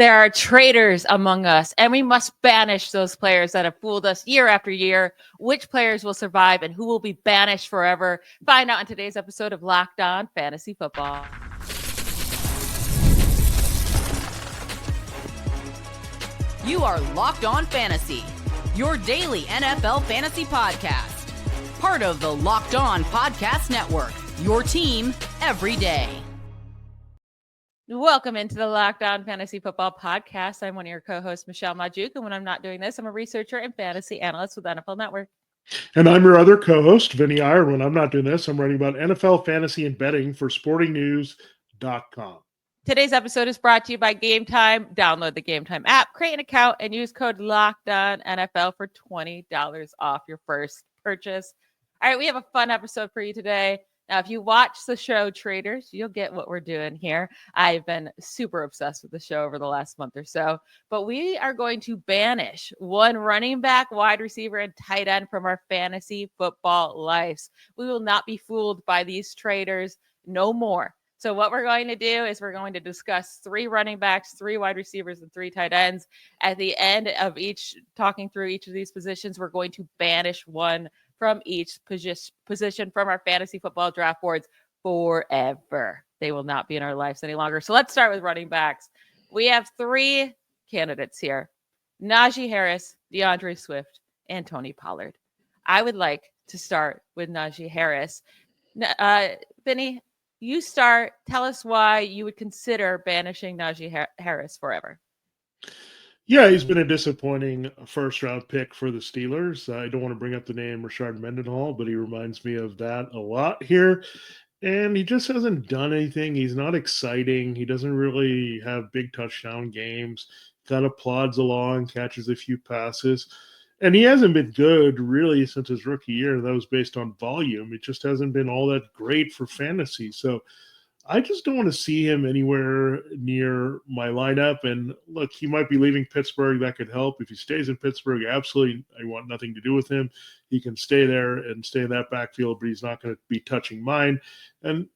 There are traitors among us, and we must banish those players that have fooled us year after year. Which players will survive and who will be banished forever? Find out in today's episode of Locked On Fantasy Football. You are Locked On Fantasy, your daily NFL fantasy podcast. Part of the Locked On Podcast Network, your team every day. Welcome into the Locked On Fantasy Football Podcast. I'm one of your co-hosts, Michelle Magdziuk, and when I'm not doing this, I'm a researcher and fantasy analyst with NFL Network. And I'm your other co-host, Vinnie Iyer. When I'm not doing this, I'm writing about NFL fantasy and betting for sportingnews.com. Today's episode is brought to you by Game Time. Download the Game Time app, create an account, and use code LOCKEDONNFL for $20 off your first purchase. All right, we have a fun episode for you today. Now, if you watch the show Traitors, you'll get what we're doing here. I've been super obsessed with the show over the last month or so, but we are going to banish one running back, wide receiver, and tight end from our fantasy football lives. We will not be fooled by these traitors no more. So what we're going to do is we're going to discuss 3 running backs, 3 wide receivers, and 3 tight ends. At the end of talking through each of these positions, we're going to banish one from each position from our fantasy football draft boards forever. They will not be in our lives any longer. So let's start with running backs. We have 3 candidates here: Najee Harris, DeAndre Swift, and Tony Pollard. I would like to start with Najee Harris. Vinnie, you start. Tell us why you would consider banishing Najee Harris forever. Yeah, he's been a disappointing first-round pick for the Steelers. I don't want to bring up the name Rashard Mendenhall, but he reminds me of that a lot here. And he just hasn't done anything. He's not exciting. He doesn't really have big touchdown games. Kind of plods along, catches a few passes. And he hasn't been good, really, since his rookie year. That was based on volume. It just hasn't been all that great for fantasy. So I just don't want to see him anywhere near my lineup. And look, he might be leaving Pittsburgh. That could help. If he stays in Pittsburgh, absolutely, I want nothing to do with him. He can stay there and stay in that backfield, but he's not going to be touching mine. And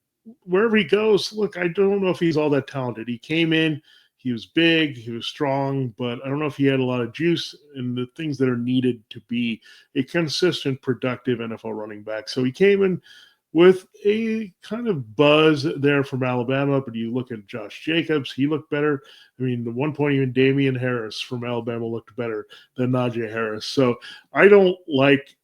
wherever he goes, look, I don't know if he's all that talented. He came in, he was big, he was strong, but I don't know if he had a lot of juice and the things that are needed to be a consistent, productive NFL running back. So he came in with a kind of buzz there from Alabama, but you look at Josh Jacobs, he looked better. I mean, at one point, even Damian Harris from Alabama looked better than Najee Harris. So I don't like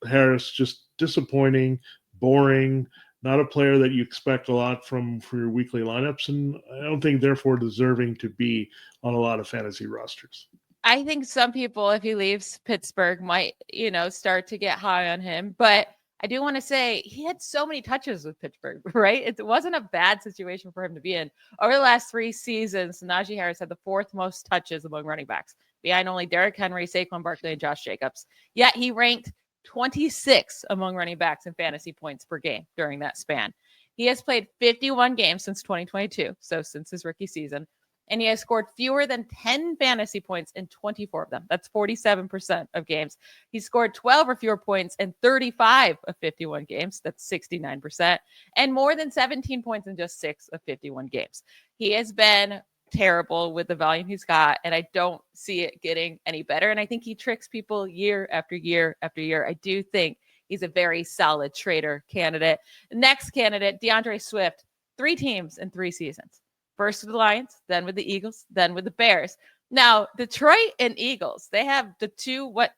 Harris, just disappointing, boring, not a player that you expect a lot from for your weekly lineups, and I don't think, therefore, deserving to be on a lot of fantasy rosters. I think some people, if he leaves Pittsburgh, might, start to get high on him, but I do want to say he had so many touches with Pittsburgh, right? It wasn't a bad situation for him to be in. Over the last 3 seasons, Najee Harris had the 4th most touches among running backs, behind only Derrick Henry, Saquon Barkley, and Josh Jacobs. Yet he ranked 26 among running backs in fantasy points per game during that span. He has played 51 games since 2022, so since his rookie season, and he has scored fewer than 10 fantasy points in 24 of them. That's 47% of games. He scored 12 or fewer points in 35 of 51 games. That's 69%. And more than 17 points in just 6 of 51 games. He has been terrible with the volume he's got, and I don't see it getting any better. And I think he tricks people year after year after year. I do think he's a very solid trader candidate. Next candidate, DeAndre Swift, 3 teams in 3 seasons. First with the Lions, then with the Eagles, then with the Bears. Now, Detroit and Eagles, they have the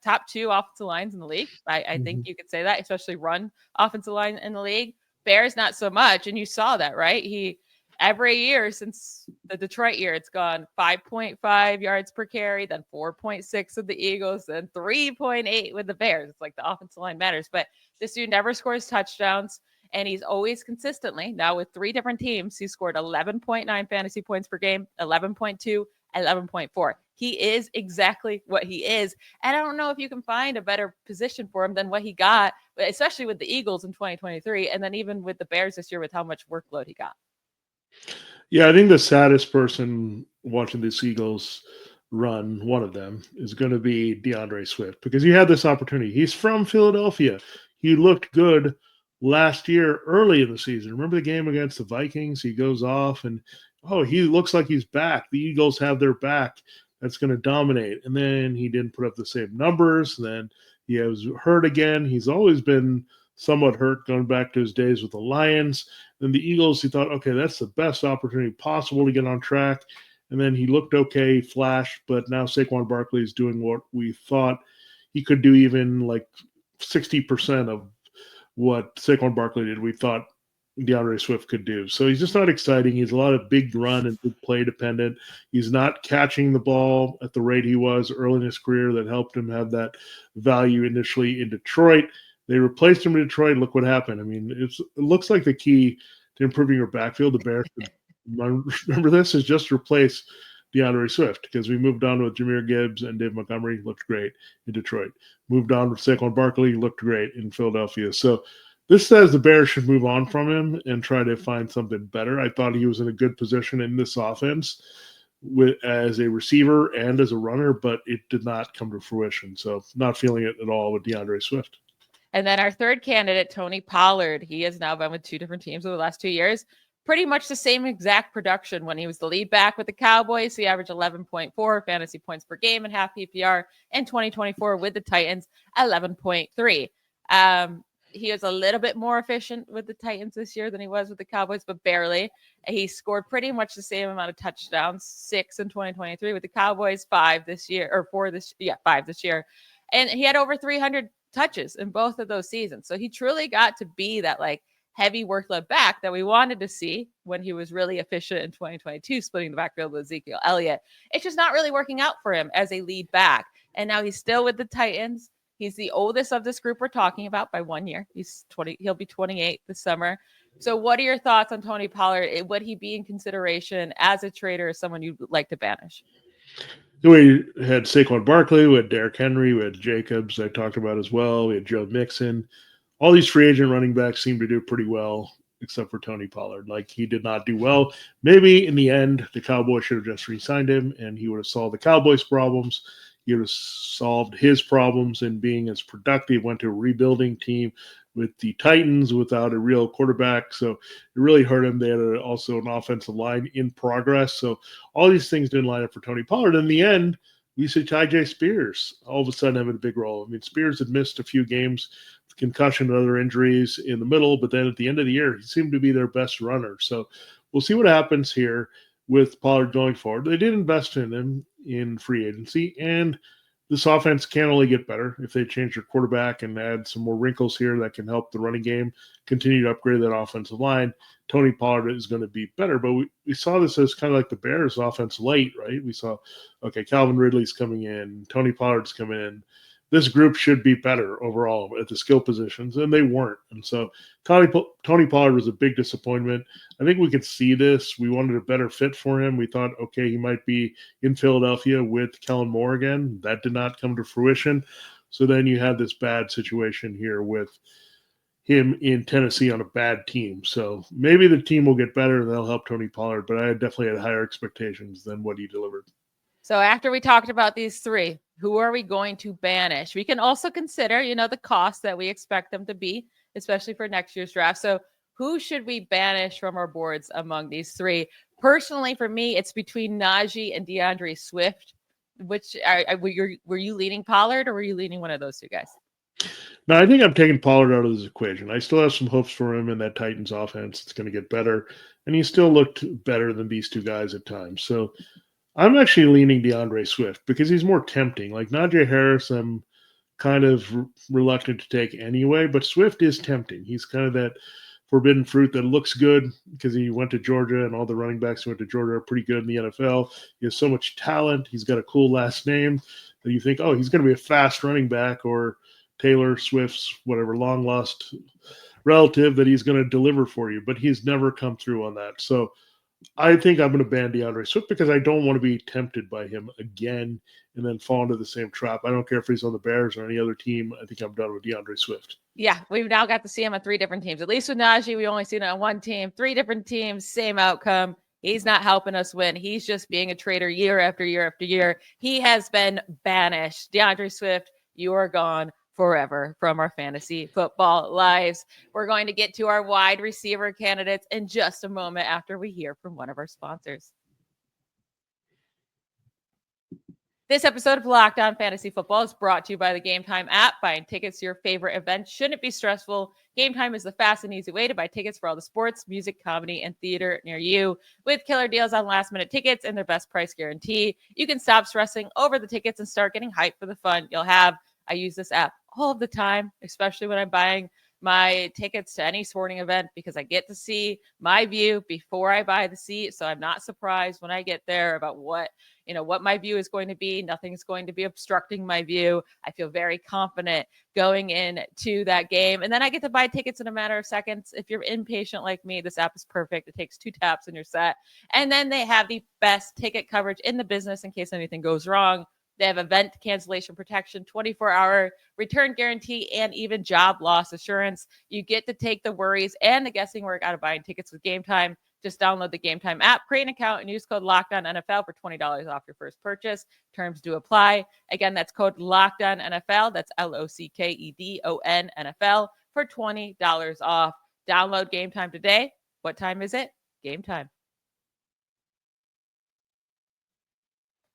top 2 offensive lines in the league. I think you could say that, especially run offensive line in the league. Bears, not so much. And you saw that, right? Every year since the Detroit year, it's gone 5.5 yards per carry, then 4.6 with the Eagles, then 3.8 with the Bears. It's like the offensive line matters. But this dude never scores touchdowns. And he's always consistently, now with 3 different teams, he scored 11.9 fantasy points per game, 11.2, 11.4. He is exactly what he is. And I don't know if you can find a better position for him than what he got, especially with the Eagles in 2023. And then even with the Bears this year with how much workload he got. Yeah, I think the saddest person watching the Eagles run, one of them, is going to be DeAndre Swift, because he had this opportunity. He's from Philadelphia. He looked good last year early in the season. Remember the game against the Vikings? He goes off and oh, he looks like he's back. The Eagles have their back. That's going to dominate. And then he didn't put up the same numbers. And then he was hurt again. He's always been somewhat hurt going back to his days with the Lions. Then the Eagles, he thought, okay, that's the best opportunity possible to get on track. And then he looked okay, flashed, but now Saquon Barkley is doing what we thought he could do, even like 60% of what Saquon Barkley did. We thought DeAndre Swift could do. So he's just not exciting. He's a lot of big run and big play dependent. He's not catching the ball at the rate he was early in his career that helped him have that value initially in Detroit. They replaced him in Detroit. Look what happened. I mean, it looks like the key to improving your backfield, the Bears, remember this, is just replace DeAndre Swift, because we moved on with Jahmyr Gibbs and Dave Montgomery, looked great in Detroit. Moved on with Saquon Barkley, looked great in Philadelphia. So this says the Bears should move on from him and try to find something better. I thought he was in a good position in this offense as a receiver and as a runner, but it did not come to fruition. So not feeling it at all with DeAndre Swift. And then our third candidate, Tony Pollard, he has now been with two different teams over the last 2 years. Pretty much the same exact production when he was the lead back with the Cowboys. He averaged 11.4 fantasy points per game in half PPR. In 2024 with the Titans, 11.3. He was a little bit more efficient with the Titans this year than he was with the Cowboys, but barely. He scored pretty much the same amount of touchdowns, 6 in 2023 with the Cowboys, 5 this year. And he had over 300 touches in both of those seasons. So he truly got to be that like heavy workload back that we wanted to see when he was really efficient in 2022, splitting the backfield with Ezekiel Elliott. It's just not really working out for him as a lead back. And now he's still with the Titans. He's the oldest of this group we're talking about by 1 year. He's 20. He'll be 28 this summer. So what are your thoughts on Tony Pollard? Would he be in consideration as a trader, as someone you'd like to banish? We had Saquon Barkley, we had Derrick Henry, we had Jacobs I talked about as well. We had Joe Mixon. All these free agent running backs seem to do pretty well, except for Tony Pollard. Like, he did not do well. Maybe in the end, the Cowboys should have just re-signed him, and he would have solved the Cowboys' problems. He would have solved his problems in being as productive, went to a rebuilding team with the Titans without a real quarterback. So it really hurt him. They had also an offensive line in progress. So all these things didn't line up for Tony Pollard. In the end, we see Tyjae Spears all of a sudden having a big role. I mean, Spears had missed a few games, concussion and other injuries in the middle, but then at the end of the year, he seemed to be their best runner. So we'll see what happens here with Pollard going forward. They did invest in him in free agency, and this offense can only get better if they change their quarterback and add some more wrinkles here that can help the running game continue to upgrade that offensive line. Tony Pollard is going to be better, but we saw this as kind of like the Bears offense late, right? We saw, okay, Calvin Ridley's coming in, Tony Pollard's coming in. This group should be better overall at the skill positions, and they weren't. And so Tony Pollard was a big disappointment. I think we could see this. We wanted a better fit for him. We thought, okay, he might be in Philadelphia with Kellen Moore again. That did not come to fruition. So then you had this bad situation here with him in Tennessee on a bad team. So maybe the team will get better and they'll help Tony Pollard, but I definitely had higher expectations than what he delivered. So after we talked about these three, who are we going to banish? We can also consider, the cost that we expect them to be, especially for next year's draft. So who should we banish from our boards among these three? Personally, for me, it's between Najee and DeAndre Swift. Which were you leaning Pollard or were you leaning one of those two guys? No, I think I'm taking Pollard out of this equation. I still have some hopes for him in that Titans offense. It's going to get better. And he still looked better than these two guys at times. So I'm actually leaning DeAndre Swift because he's more tempting. Like Najee Harris, I'm kind of reluctant to take anyway, but Swift is tempting. He's kind of that forbidden fruit that looks good because he went to Georgia, and all the running backs who went to Georgia are pretty good in the NFL. He has so much talent. He's got a cool last name that you think, oh, he's going to be a fast running back, or Taylor Swift's whatever long lost relative that he's going to deliver for you, but he's never come through on that. So I think I'm going to ban DeAndre Swift because I don't want to be tempted by him again and then fall into the same trap. I don't care if he's on the Bears or any other team. I think I'm done with DeAndre Swift. Yeah, we've now got to see him on 3 different teams. At least with Najee, we only seen it on one team. 3 different teams, same outcome. He's not helping us win. He's just being a traitor year after year after year. He has been banished. DeAndre Swift, you are gone forever from our fantasy football lives. We're going to get to our wide receiver candidates in just a moment after we hear from one of our sponsors. This episode of Locked On Fantasy Football is brought to you by the Game Time app. Buying tickets to your favorite events shouldn't be stressful. Game Time is the fast and easy way to buy tickets for all the sports, music, comedy, and theater near you. With killer deals on last-minute tickets and their best price guarantee, you can stop stressing over the tickets and start getting hyped for the fun you'll have. I use this app all of the time, especially when I'm buying my tickets to any sporting event, because I get to see my view before I buy the seat. So I'm not surprised when I get there about what my view is going to be. Nothing's going to be obstructing my view. I feel very confident going into that game. And then I get to buy tickets in a matter of seconds. If you're impatient like me, this app is perfect. It takes 2 taps and you're set. And then they have the best ticket coverage in the business in case anything goes wrong. They have event cancellation protection, 24-hour return guarantee, and even job loss assurance. You get to take the worries and the guessing work out of buying tickets with Game Time. Just download the Game Time app, create an account, and use code LOCKEDONNFL for $20 off your first purchase. Terms do apply. Again, that's code LOCKEDONNFL. That's LOCKEDON NFL for $20 off. Download Game Time today. What time is it? Game time.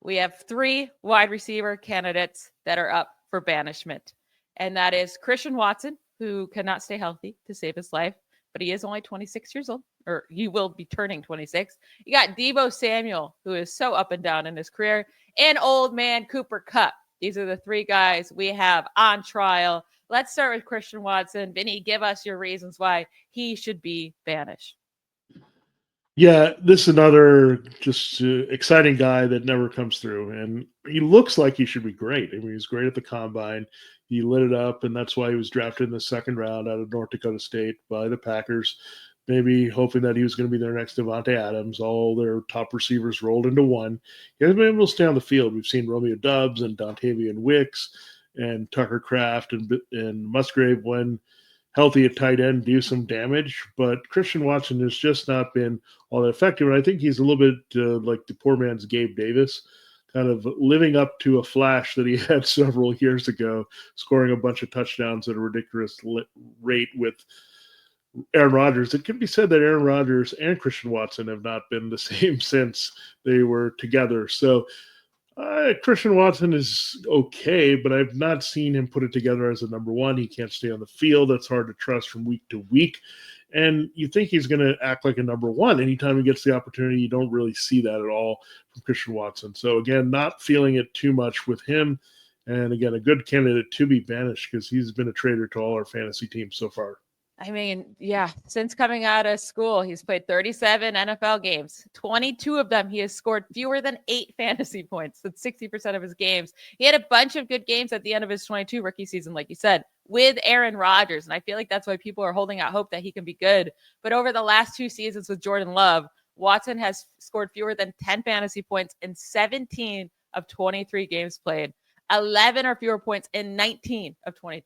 We have 3 wide receiver candidates that are up for banishment. And that is Christian Watson, who cannot stay healthy to save his life, but he is only 26 years old, or he will be turning 26. You got Deebo Samuel, who is so up and down in his career, and old man Cooper Kupp. These are the 3 guys we have on trial. Let's start with Christian Watson. Vinny, give us your reasons why he should be banished. Yeah, this is another just exciting guy that never comes through. And he looks like he should be great. I mean, he's great at the combine. He lit it up, and that's why he was drafted in the 2nd round out of North Dakota State by the Packers, maybe hoping that he was going to be their next Devontae Adams. All their top receivers rolled into one. He hasn't been able to stay on the field. We've seen Romeo Doubs and Dontavian Wicks and Tucker Kraft and Musgrave, when healthy at tight end, do some damage, but Christian Watson has just not been all that effective. And I think he's a little bit like the poor man's Gabe Davis, kind of living up to a flash that he had several years ago, scoring a bunch of touchdowns at a ridiculous rate with Aaron Rodgers. It can be said that Aaron Rodgers and Christian Watson have not been the same since they were together. So Christian Watson is okay, but I've not seen him put it together as a number 1. He can't stay on the field. That's hard to trust from week to week. And you think he's going to act like a number 1 anytime he gets the opportunity. You don't really see that at all from Christian Watson. So again, not feeling it too much with him. And again, a good candidate to be banished because he's been a traitor to all our fantasy teams so far. I mean, yeah, since coming out of school, he's played 37 NFL games. 22 of them, he has scored fewer than 8 fantasy points. That's 60% of his games. He had a bunch of good games at the end of his 22 rookie season, like you said, with Aaron Rodgers. And I feel like that's why people are holding out hope that he can be good. But over the last 2 seasons with Jordan Love, Watson has scored fewer than 10 fantasy points in 17 of 23 games played, 11 or fewer points in 19 of 23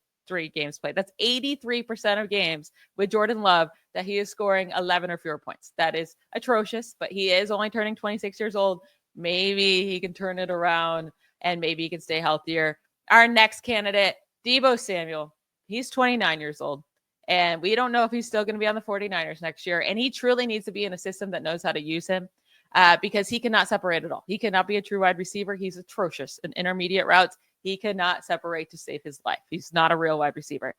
games played. That's 83% of games with Jordan Love that he is scoring 11 or fewer points. That is atrocious, but he is only turning 26 years old. Maybe he can turn it around and maybe he can stay healthier. Our next candidate, Deebo Samuel. He's 29 years old, and we don't know if he's still going to be on the 49ers next year. And he truly needs to be in a system that knows how to use him because he cannot separate at all. He cannot be a true wide receiver. He's atrocious in intermediate routes. He cannot separate to save his life. He's not a real wide receiver.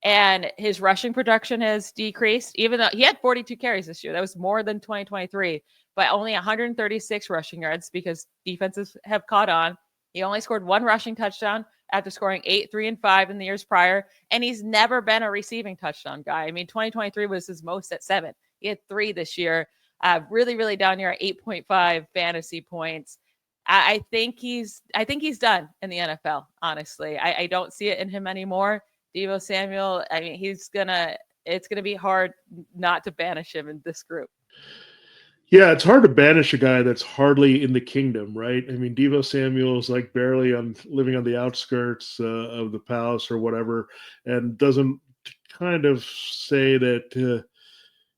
And his rushing production has decreased, even though he had 42 carries this year. That was more than 2023, but only 136 rushing yards because defenses have caught on. He only scored 1 rushing touchdown after scoring 8, 3, and 5 in the years prior. And he's never been a receiving touchdown guy. I mean, 2023 was his most at 7. He had 3 this year. Really, really down here at 8.5 fantasy points. I think he's done in the NFL, honestly. I don't see it in him anymore. Deebo Samuel, I mean, it's going to be hard not to banish him in this group. Yeah, it's hard to banish a guy that's hardly in the kingdom, right? I mean, Deebo Samuel is like barely living on the outskirts of the palace or whatever, and doesn't kind of say that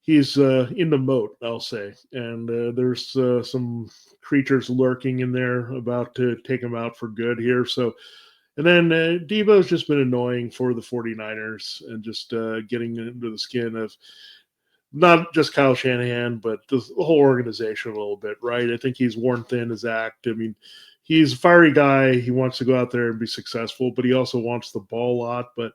he's in the moat, I'll say. And there's some creatures lurking in there about to take him out for good here. So And then Deebo's just been annoying for the 49ers and just getting into the skin of not just Kyle Shanahan, but the whole organization a little bit, right? I think he's worn thin his act. I mean, he's a fiery guy. He wants to go out there and be successful, but he also wants the ball a lot. But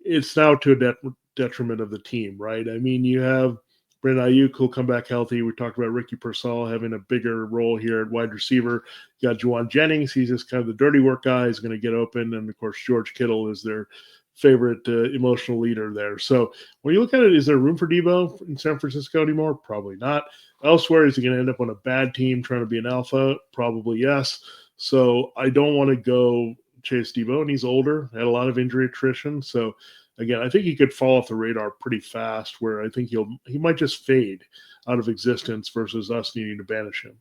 it's now to a detriment of the team, right? I mean, you have Vinnie Iyer who'll come back healthy. We talked about Ricky Pearsall having a bigger role here at wide receiver. You got Juwan Jennings. He's just kind of the dirty work guy. He's going to get open. And, of course, George Kittle is their favorite emotional leader there. So when you look at it, is there room for Deebo in San Francisco anymore? Probably not. Elsewhere, is he going to end up on a bad team trying to be an alpha? Probably yes. So I don't want to go chase Deebo, and he's older, had a lot of injury attrition. So again, I think he could fall off the radar pretty fast, where I think he might just fade out of existence versus us needing to banish him.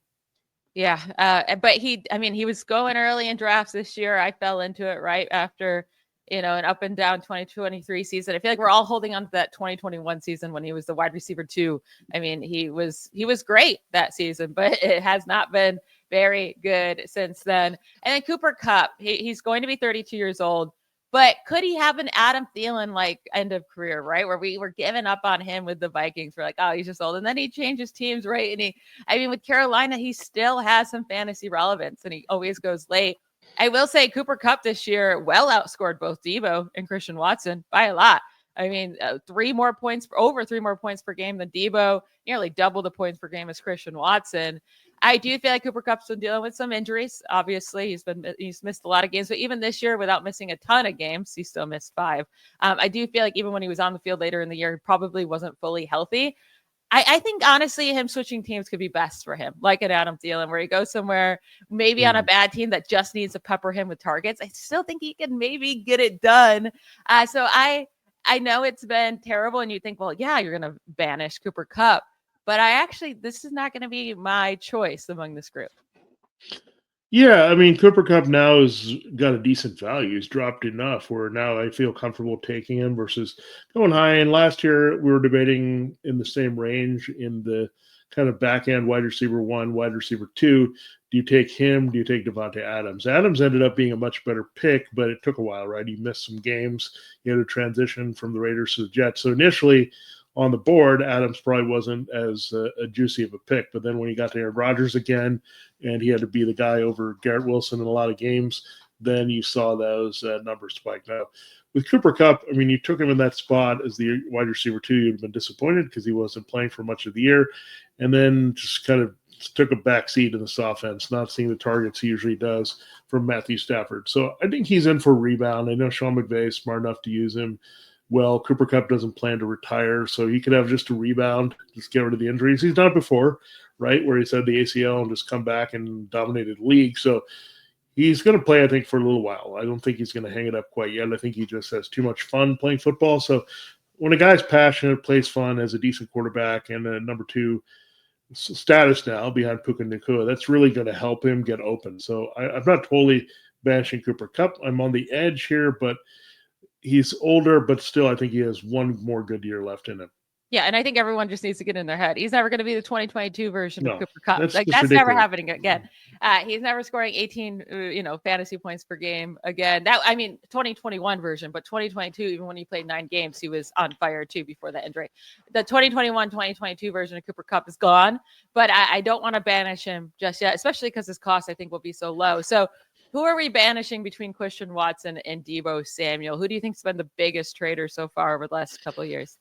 Yeah. But he was going early in drafts this year. I fell into it right after, an up and down 2023 season. I feel like we're all holding on to that 2021 season when he was the wide receiver 2. I mean, he was great that season, but it has not been very good since then. And then Cooper Kupp, he's going to be 32 years old. But could he have an Adam Thielen like end of career, right? Where we were giving up on him with the Vikings. We're like, oh, he's just old. And then he changes teams, right? And with Carolina, he still has some fantasy relevance and he always goes late. I will say Cooper Kupp this year well outscored both Deebo and Christian Watson by a lot. I mean, over 3 more points per game than Deebo, nearly double the points per game as Christian Watson. I do feel like Cooper Kupp's been dealing with some injuries. Obviously, he's missed a lot of games, but even this year, without missing a ton of games, he still missed 5. I do feel like even when he was on the field later in the year, he probably wasn't fully healthy. I think, honestly, him switching teams could be best for him, like an Adam Thielen, where he goes somewhere, maybe on a bad team that just needs to pepper him with targets. I still think he can maybe get it done. So I know it's been terrible, and you think, well, yeah, you're going to banish Cooper Kupp. But this is not going to be my choice among this group. Yeah, I mean, Cooper Kupp now has got a decent value. He's dropped enough where now I feel comfortable taking him versus going high. And last year we were debating in the same range in the kind of back end wide receiver 1, wide receiver 2. Do you take him? Do you take Devontae Adams? Adams ended up being a much better pick, but it took a while, right? He missed some games. He had to transition from the Raiders to the Jets. So initially, on the board, Adams probably wasn't as a juicy of a pick. But then when he got to Aaron Rodgers again, and he had to be the guy over Garrett Wilson in a lot of games, then you saw those numbers spike. Now, with Cooper Kupp, I mean, you took him in that spot as the wide receiver 2. You'd have been disappointed because he wasn't playing for much of the year. And then just kind of took a back seat in this offense, not seeing the targets he usually does from Matthew Stafford. So I think he's in for a rebound. I know Sean McVay is smart enough to use him. Well, Cooper Kupp doesn't plan to retire, so he could have just a rebound, just get rid of the injuries. He's done it before, right, where he's had the ACL and just come back and dominated the league. So he's going to play, I think, for a little while. I don't think he's going to hang it up quite yet. I think he just has too much fun playing football. So when a guy's passionate, plays fun, has a decent quarterback, and a number 2 status now behind Puka Nacua, that's really going to help him get open. So I'm not totally banishing Cooper Kupp. I'm on the edge here, but he's older, but still, I think he has one more good year left in him. Yeah, and I think everyone just needs to get in their head. He's never going to be the 2022 version of Cooper Kupp. That's never happening again. He's never scoring 18, fantasy points per game again. 2021 version, but 2022, even when he played 9 games, he was on fire too before that injury. The 2021-2022 version of Cooper Kupp is gone, but I don't want to banish him just yet, especially because his cost, I think, will be so low. So who are we banishing between Christian Watson and Deebo Samuel? Who do you think has been the biggest trader so far over the last couple of years?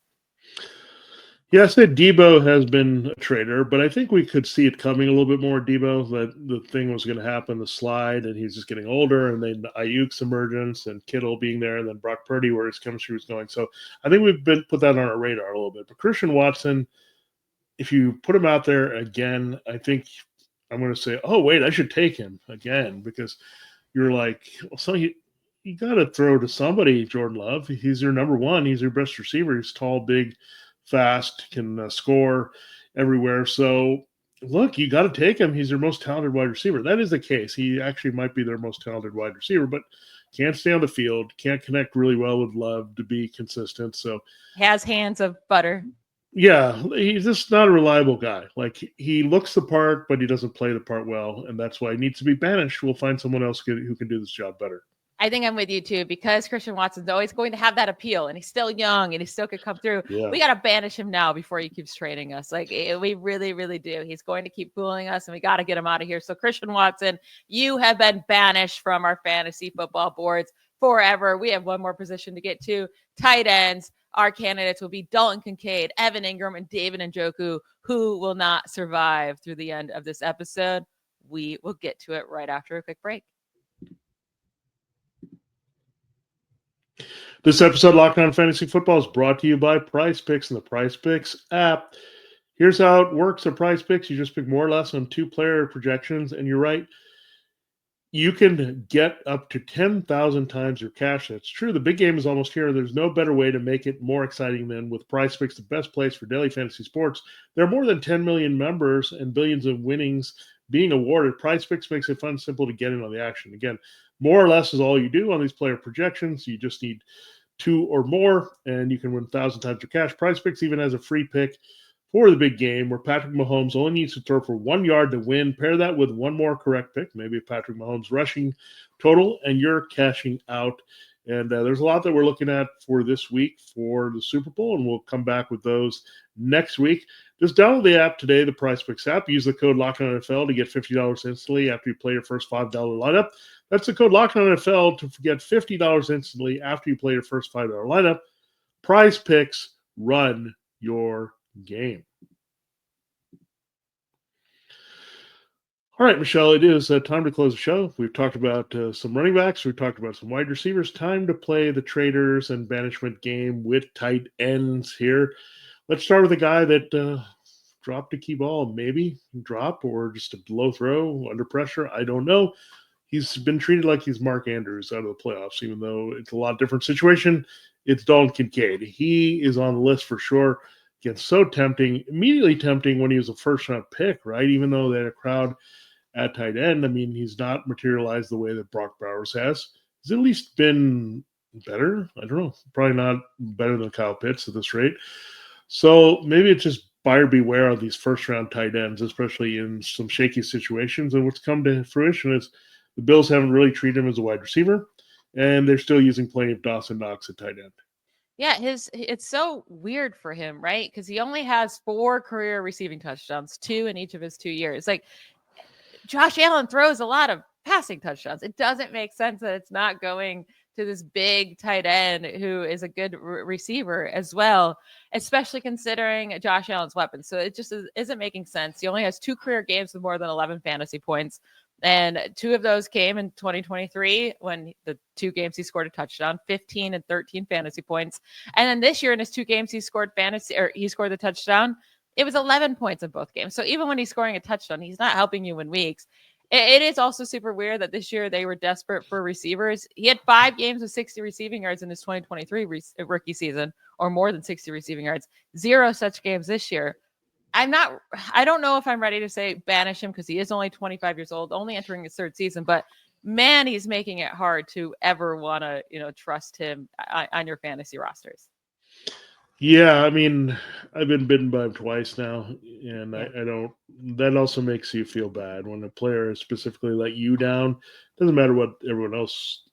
Yeah, I said Deebo has been a trader, but I think we could see it coming a little bit more. Deebo, that the thing was going to happen, the slide, and he's just getting older, and then Ayuk's emergence, and Kittle being there, and then Brock Purdy, where his chemistry was going. So I think we've put that on our radar a little bit. But Christian Watson, if you put him out there again, I think I'm going to say, oh, wait, I should take him again, because you're like, well, so you got to throw to somebody, Jordan Love. He's your number 1. He's your best receiver. He's tall, big, fast, can score everywhere. So, look, you got to take him. He's their most talented wide receiver. That is the case. He actually might be their most talented wide receiver, but can't stay on the field, can't connect really well with Love to be consistent. So has hands of butter. Yeah, he's just not a reliable guy. Like, he looks the part, but he doesn't play the part well, and that's why he needs to be banished. We'll find someone else who can do this job better. I think I'm with you too, because Christian Watson's always going to have that appeal, and he's still young and he still could come through. Yeah. We got to banish him now before he keeps trading us. We really, really do. He's going to keep fooling us, and we got to get him out of here. So Christian Watson, you have been banished from our fantasy football boards forever. We have one more position to get to. Tight ends. Our candidates will be Dalton, Kincaid, Evan Ingram, and David Njoku, who will not survive through the end of this episode. We will get to it right after a quick break. This episode of Locked On Fantasy Football is brought to you by Prize Picks and the Prize Picks app. Here's how it works at Prize Picks. You just pick more or less on two-player projections, and you're right. You can get up to 10,000 times your cash. That's true. The big game is almost here. There's no better way to make it more exciting than with Prize Picks, the best place for daily fantasy sports. There are more than 10 million members and billions of winnings being awarded. Prize Picks makes it fun and simple to get in on the action. Again, more or less is all you do on these player projections. You just need two or more, and you can win 1,000 times your cash. Prize Picks even has a free pick for the big game where Patrick Mahomes only needs to throw for 1 yard to win. Pair that with one more correct pick, maybe a Patrick Mahomes rushing total, and you're cashing out. And there's a lot that we're looking at for this week for the Super Bowl, and we'll come back with those next week. Just download the app today, the Prize Picks app. Use the code LOCKEDONNFL to get $50 instantly after you play your first $5 lineup. That's the code LOCKEDONNFL to get $50 instantly after you play your first $5 lineup. Prize Picks, run your game. All right, Michelle, it is time to close the show. We've talked about some running backs. We've talked about some wide receivers. Time to play the Traitors and banishment game with tight ends here. Let's start with a guy that dropped a key ball, maybe drop or just a low throw under pressure. I don't know. He's been treated like he's Mark Andrews out of the playoffs, even though it's a lot different situation. It's Dalton Kincaid. He is on the list for sure. Again, so tempting, immediately tempting when he was a first-round pick, right? Even though they had a crowd at tight end. I mean, he's not materialized the way that Brock Bowers has. He's at least been better. I don't know. Probably not better than Kyle Pitts at this rate. So maybe it's just buyer beware of these first-round tight ends, especially in some shaky situations. And what's come to fruition is the Bills haven't really treated him as a wide receiver, and they're still using plenty of Dawson Knox at tight end. Yeah, it's so weird for him, right? Because he only has 4 career receiving touchdowns, 2 in each of his 2 years. Like, Josh Allen throws a lot of passing touchdowns. It doesn't make sense that it's not going to this big tight end who is a good receiver as well, especially considering Josh Allen's weapons. So it just isn't making sense. He only has 2 career games with more than 11 fantasy points. And 2 of those came in 2023 when the 2 games he scored a touchdown, 15 and 13 fantasy points. And then this year in his 2 games he scored the touchdown. It was 11 points in both games. So even when he's scoring a touchdown, he's not helping you win weeks. It is also super weird that this year they were desperate for receivers. He had 5 games with 60 receiving yards in his 2023 rookie season, or more than 60 receiving yards. 0 such games this year. I don't know if I'm ready to say banish him because he is only 25 years old, only entering his 3rd season, but man, he's making it hard to ever want to, trust him on your fantasy rosters. Yeah, I mean, I've been bitten by him twice now, and Yeah. I don't. That also makes you feel bad when a player specifically let you down. Doesn't matter what everyone else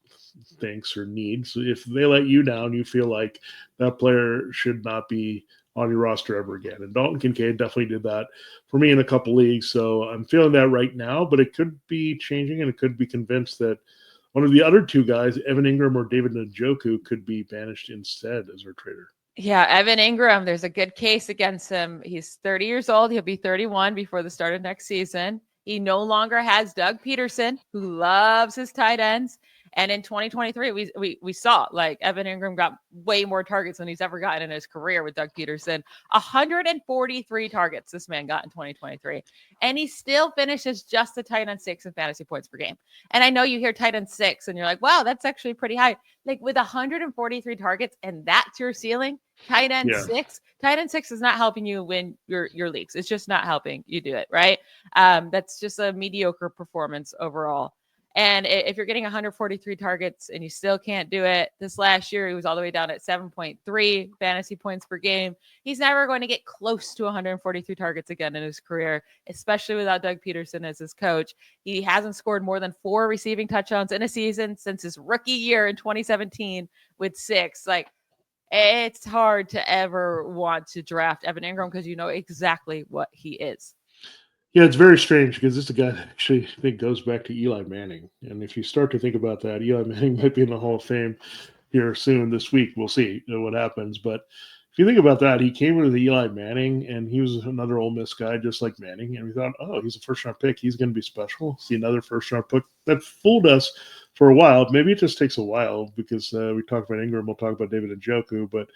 thinks or needs. If they let you down, you feel like that player should not be on your roster ever again. And Dalton Kincaid definitely did that for me in a couple leagues. So I'm feeling that right now, but it could be changing, and it could be convinced that one of the other 2 guys, Evan Ingram or David Njoku, could be banished instead as our trader. Yeah, Evan Ingram, there's a good case against him. He's 30 years old. He'll be 31 before the start of next season. He no longer has Doug Peterson, who loves his tight ends. And in 2023, we saw like Evan Ingram got way more targets than he's ever gotten in his career with Doug Peterson. 143 targets this man got in 2023. And he still finishes just the tight end 6 in fantasy points per game. And I know you hear tight end 6 and you're like, wow, that's actually pretty high. Like with 143 targets and that's your ceiling, tight end 6. Tight end 6 is not helping you win your leagues. It's just not helping you do it, right? That's just a mediocre performance overall. And if you're getting 143 targets and you still can't do it, this last year he was all the way down at 7.3 fantasy points per game. He's never going to get close to 143 targets again in his career, especially without Doug Peterson as his coach. He hasn't scored more than 4 receiving touchdowns in a season since his rookie year in 2017 with 6. Like, it's hard to ever want to draft Evan Ingram because you know exactly what he is. Yeah, it's very strange because this is a guy that actually I think goes back to Eli Manning. And if you start to think about that, Eli Manning might be in the Hall of Fame here soon this week. We'll see what happens. But if you think about that, he came into the Eli Manning and he was another Ole Miss guy just like Manning. And we thought, oh, he's a first-round pick. He's going to be special. See another first-round pick. That fooled us for a while. Maybe it just takes a while because we talked about Ingram. We'll talk about David Njoku. But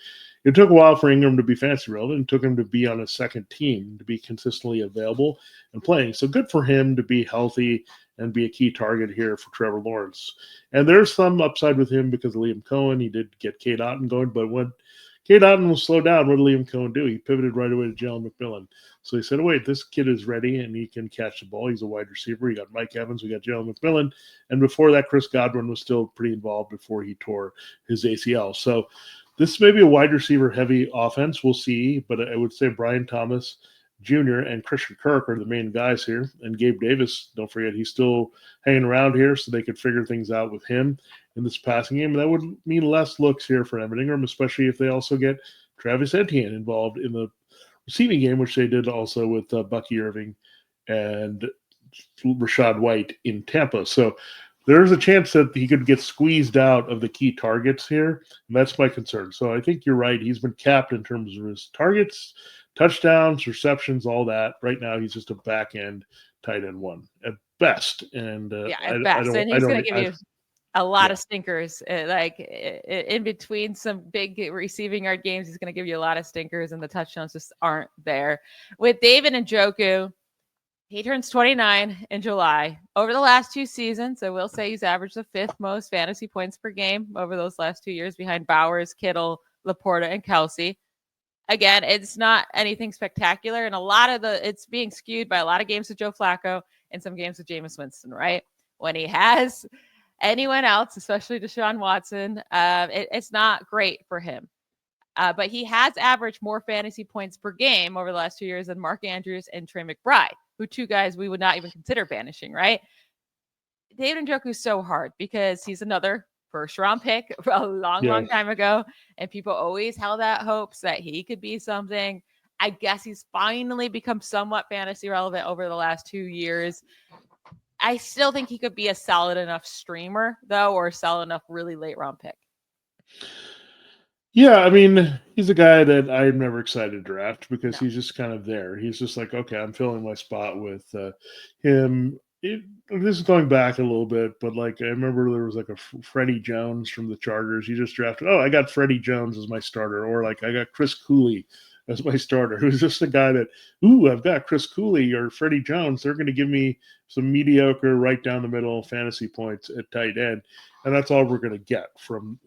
it took a while for Ingram to be fantasy relevant. It took him to be on a second team, to be consistently available and playing. So good for him to be healthy and be a key target here for Trevor Lawrence. And there's some upside with him because of Liam Cohen. He did get Cade Otton going, but when Cade Otton was slowed down, what did Liam Cohen do? He pivoted right away to Jalen McMillan. So he said, oh, wait, this kid is ready and he can catch the ball. He's a wide receiver. You got Mike Evans. We got Jalen McMillan. And before that, Chris Godwin was still pretty involved before he tore his ACL. So this may be a wide receiver heavy offense. We'll see. But I would say Brian Thomas Jr. and Christian Kirk are the main guys here. And Gabe Davis, don't forget, he's still hanging around here so they could figure things out with him in this passing game. And that would mean less looks here for Evan Ingram, especially if they also get Travis Etienne involved in the receiving game, which they did also with Bucky Irving and Rachaad White in Tampa. So there's a chance that he could get squeezed out of the key targets here, and that's my concern. So I think you're right. He's been capped in terms of his targets, touchdowns, receptions, all that. Right now, he's just a back-end tight end one at best. And at best. And he's going to give you a lot of stinkers. In between some big receiving yard games, he's going to give you a lot of stinkers, and the touchdowns just aren't there. With David Njoku, he turns 29 in July. Over the last 2 seasons, I will say he's averaged the 5th most fantasy points per game over those last 2 years behind Bowers, Kittle, Laporta, and Kelsey. Again, it's not anything spectacular, and it's being skewed by a lot of games with Joe Flacco and some games with Jameis Winston, right? When he has anyone else, especially Deshaun Watson, it's not great for him. But he has averaged more fantasy points per game over the last 2 years than Mark Andrews and Trey McBride, who 2 guys we would not even consider banishing, right? David Njoku is so hard because he's another first-round pick a long time ago, and people always held out hopes that he could be something. I guess he's finally become somewhat fantasy relevant over the last 2 years. I still think he could be a solid enough streamer, though, or a solid enough really late-round pick. Yeah, I mean, he's a guy that I'm never excited to draft because he's just kind of there. He's just like, okay, I'm filling my spot with him. This is going back a little bit, but like I remember there was like a Freddie Jones from the Chargers. You just drafted, I got Freddie Jones as my starter, or like I got Chris Cooley as my starter. Who's just a guy that, I've got Chris Cooley or Freddie Jones. They're going to give me some mediocre, right down the middle fantasy points at tight end. And that's all we're going to get from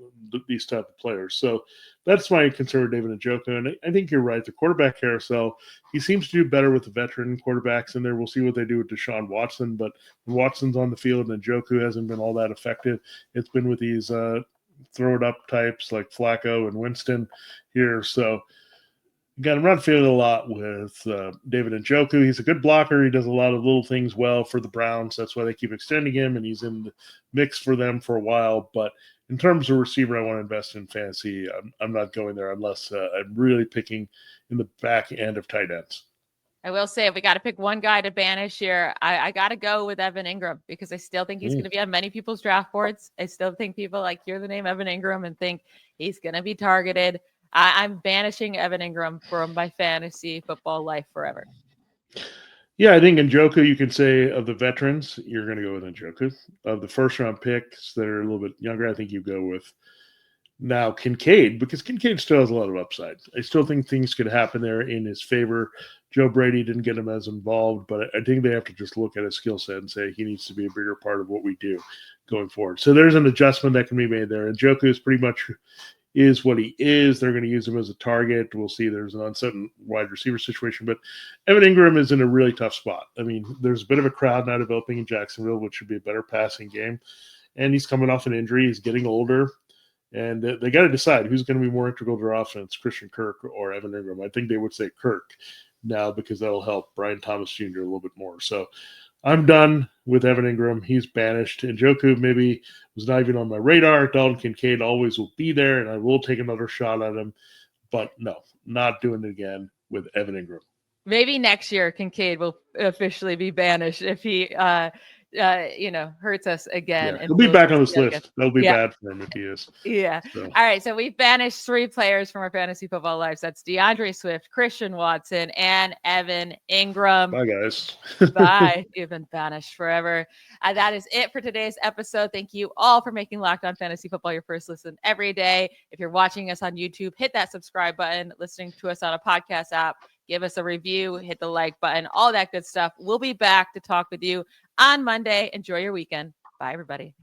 these type of players. So that's my concern with David Njoku. And I think you're right. The quarterback carousel, he seems to do better with the veteran quarterbacks in there. We'll see what they do with Deshaun Watson. But when Watson's on the field and Njoku hasn't been all that effective, it's been with these throw it up types like Flacco and Winston here. So again, I'm not feeling a lot with David Njoku. He's a good blocker. He does a lot of little things well for the Browns. That's why they keep extending him, and he's in the mix for them for a while. But in terms of receiver, I want to invest in fantasy. I'm not going there unless I'm really picking in the back end of tight ends. I will say, if we got to pick one guy to banish here, I got to go with Evan Ingram because I still think he's going to be on many people's draft boards. I still think people hear the name Evan Ingram and think he's going to be targeted. I'm banishing Evan Ingram from my fantasy football life forever. Yeah, I think Njoku, you can say of the veterans, you're going to go with Njoku. Of the first-round picks that are a little bit younger, I think you go with now Kincaid, because Kincaid still has a lot of upside. I still think things could happen there in his favor. Joe Brady didn't get him as involved, but I think they have to just look at his skill set and say he needs to be a bigger part of what we do going forward. So there's an adjustment that can be made there. Njoku is pretty much is what he is. They're going to use him as a target. We'll see. There's an uncertain wide receiver situation, but Evan Ingram is in a really tough spot. I mean, there's a bit of a crowd now developing in Jacksonville, which should be a better passing game. And he's coming off an injury. He's getting older. And they got to decide who's going to be more integral to their offense, Christian Kirk or Evan Ingram. I think they would say Kirk now because that'll help Brian Thomas Jr. a little bit more. So I'm done with Evan Ingram. He's banished. Njoku maybe was not even on my radar. Dalton Kincaid always will be there, and I will take another shot at him. But no, not doing it again with Evan Ingram. Maybe next year Kincaid will officially be banished if he hurts us again. Yeah, he'll be back on this list. That'll be bad for him if he is. Yeah. So. All right. So we've banished 3 players from our fantasy football lives. That's DeAndre Swift, Christian Watson, and Evan Ingram. Bye, guys. Bye. You've been banished forever. That is it for today's episode. Thank you all for making Locked On Fantasy Football your first listen every day. If you're watching us on YouTube, hit that subscribe button. Listening to us on a podcast app, give us a review, hit the like button, all that good stuff. We'll be back to talk with you on Monday. Enjoy your weekend. Bye, everybody.